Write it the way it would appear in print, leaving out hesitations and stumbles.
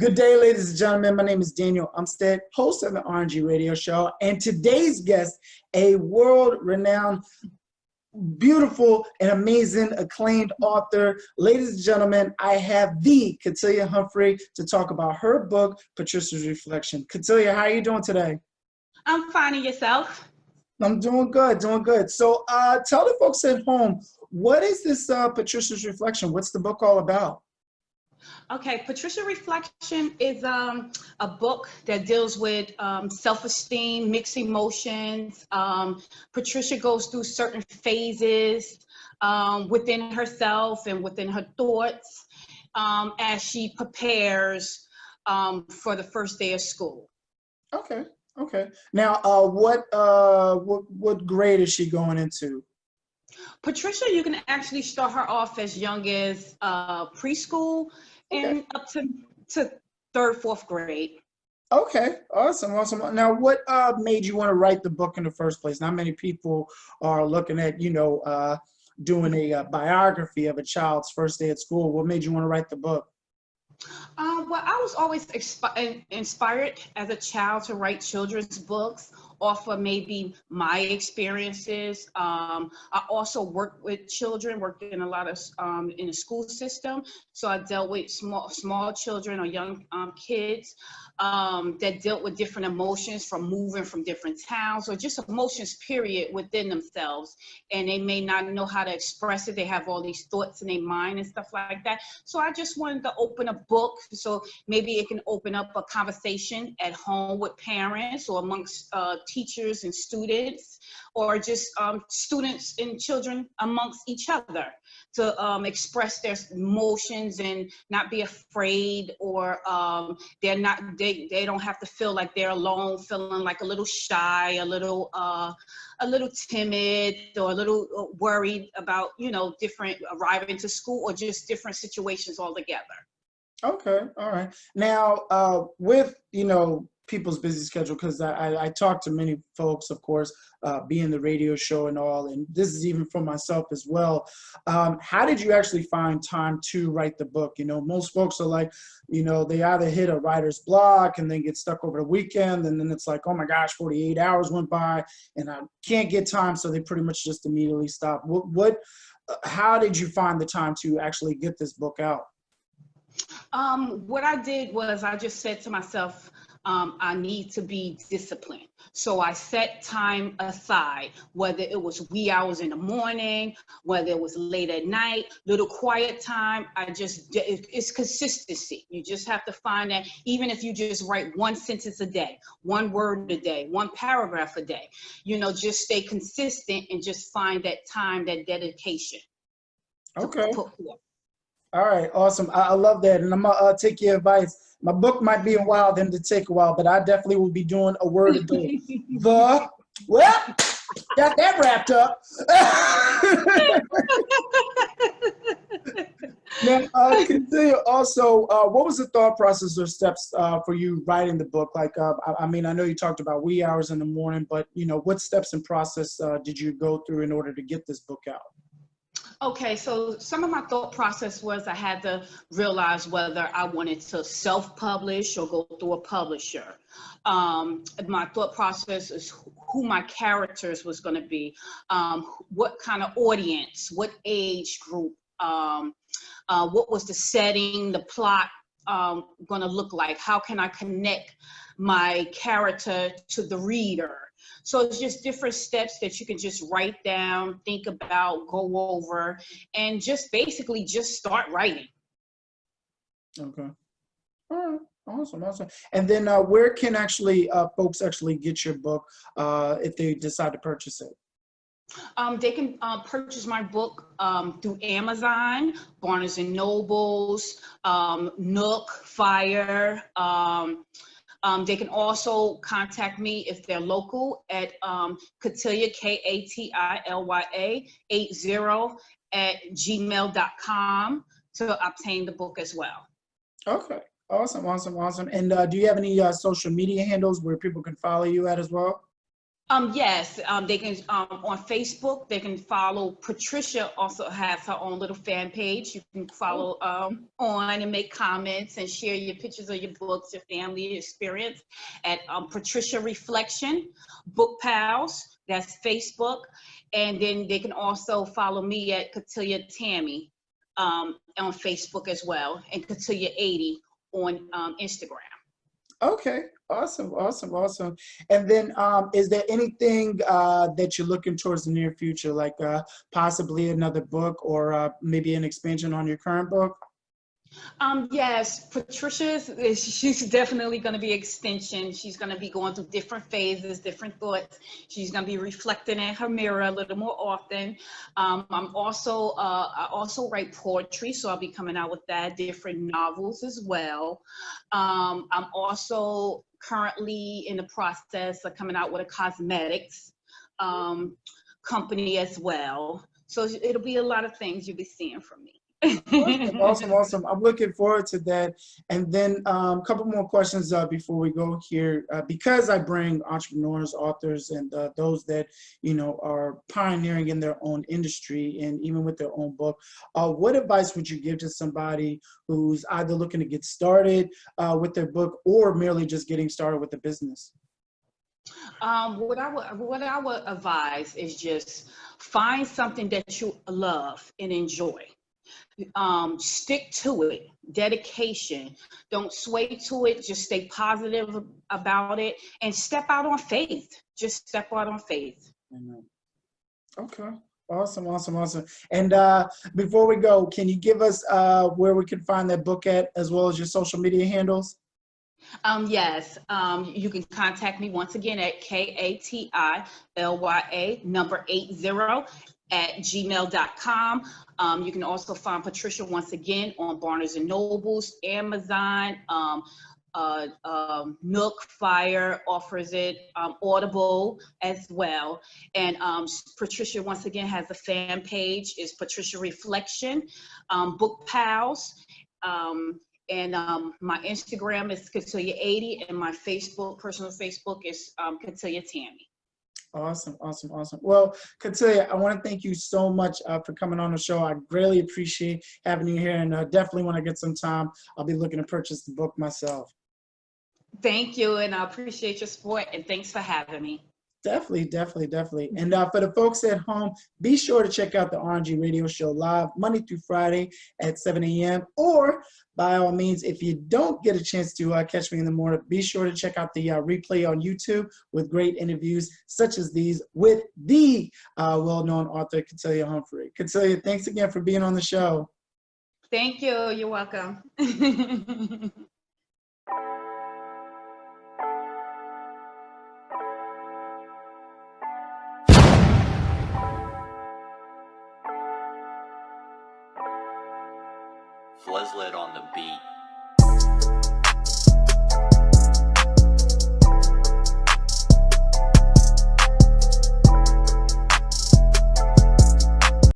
Good day, ladies and gentlemen. My name is Nathaniel Umstead, host of the RNG Radio Show. And today's guest, a world-renowned, beautiful, and amazing, acclaimed author. Ladies and gentlemen, I have the Katilya Humphery to talk about her book, Patricia's Reflection. Katilya, how are you doing today? I'm fine, and yourself? I'm doing good, doing good. So tell the folks at home, what is this Patricia's Reflection? What's the book all about? Okay, Patricia Reflection is a book that deals with self-esteem, mixed emotions. Patricia goes through certain phases within herself and within her thoughts as she prepares for the first day of school. Okay, okay. Now, what grade is she going into? Patricia, you can actually start her off as young as preschool and up to third, fourth grade. Okay, awesome, awesome. Now, what made you want to write the book in the first place? Not many people are looking at, doing a biography of a child's first day at school. What made you want to write the book? Well, I was always inspired as a child to write children's books off of maybe my experiences. I also worked with children, worked in a lot of in the school system. So I dealt with small children or young kids that dealt with different emotions from moving from different towns or just emotions period within themselves. And they may not know how to express it. They have all these thoughts in their mind and stuff like that. So I just wanted to open a book so maybe it can open up a conversation at home with parents or amongst teachers and students, or just students and children amongst each other to express their emotions and not be afraid, or they don't have to feel like they're alone, feeling like a little shy, a little timid, or a little worried about different arriving to school or just different situations altogether. Okay, all right. Now, with people's busy schedule, because I talk to many folks, of course, being the radio show and all, and this is even for myself as well. How did you actually find time to write the book? Most folks are like, they either hit a writer's block and then get stuck over the weekend, and then it's like, oh my gosh, 48 hours went by and I can't get time, so they pretty much just immediately stop. How did you find the time to actually get this book out? What I did was I just said to myself, I need to be disciplined. So I set time aside, whether it was wee hours in the morning, whether it was late at night, little quiet time. It's consistency. You just have to find that, even if you just write one sentence a day, one word a day, one paragraph a day, just stay consistent and just find that time, that dedication. Okay. All right, awesome. I love that, and I'm gonna take your advice. My book might be a while, then to take a while, but I definitely will be doing a word a day. Got that wrapped up. Now, continue. Also, what was the thought process or steps for you writing the book? Like, I know you talked about wee hours in the morning, but what steps and process did you go through in order to get this book out? Okay, so some of my thought process was I had to realize whether I wanted to self-publish or go through a publisher. My thought process is who my characters was going to be, what kind of audience, what age group, what was the setting, the plot going to look like, how can I connect my character to the reader. So it's just different steps that you can just write down, think about, go over, and just basically just start writing. Okay. All right. Awesome. Awesome. And then where can folks actually get your book if they decide to purchase it? They can purchase my book through Amazon, Barnes & Nobles, Nook, Fire. They can also contact me if they're local at Katilya, Katilya 80@gmail.com to obtain the book as well. Okay. Awesome. Awesome. Awesome. And do you have any social media handles where people can follow you at as well? Yes, they can on Facebook. They can follow. Patricia also has her own little fan page. You can follow on and make comments and share your pictures of your books, your family experience at Patricia Reflection, Book Pals. That's Facebook, and then they can also follow me at Katilya Tammy on Facebook as well, and Katilya 80 on Instagram. Okay, awesome, awesome, awesome. And then, is there anything that you're looking towards the near future, like possibly another book or maybe an expansion on your current book? Yes, she's definitely going to be extension. She's going to be going through different phases, different thoughts. She's going to be reflecting in her mirror a little more often. I also write poetry, so I'll be coming out with that, different novels as well. I'm also currently in the process of coming out with a cosmetics company as well. So it'll be a lot of things you'll be seeing from me. Awesome, awesome. I'm looking forward to that. And then a couple more questions before we go here. Because I bring entrepreneurs, authors, and those that, are pioneering in their own industry and even with their own book, what advice would you give to somebody who's either looking to get started with their book or merely just getting started with the business? What I would advise is just find something that you love and enjoy. Stick to it, dedication. Don't sway to it. Just stay positive about it and step out on faith. Just step out on faith. Okay. Awesome, awesome, awesome. And before we go, can you give us where we can find that book at, as well as your social media handles? Yes, you can contact me once again at KATILYA 80@gmail.com. You can also find Patricia once again on Barnes and Nobles, Amazon, Nook, Fire offers it, Audible as well. And Patricia once again has a fan page, is Patricia Reflection, Book Pals. And my Instagram is Katilya 80, and my personal Facebook is Katilya Tammy. Awesome, awesome, awesome. Well, Katilya, I want to thank you so much for coming on the show. I greatly appreciate having you here, and definitely when I get some time, I'll be looking to purchase the book myself. Thank you, and I appreciate your support, and thanks for having me. Definitely, definitely, definitely. And for the folks at home, be sure to check out the RNG Radio Show live Monday through Friday at 7 a.m. Or by all means, if you don't get a chance to catch me in the morning, be sure to check out the replay on YouTube with great interviews such as these with the well-known author, Katilya Humphery. Katilya, thanks again for being on the show. Thank you. You're welcome. Fleslet on the beat.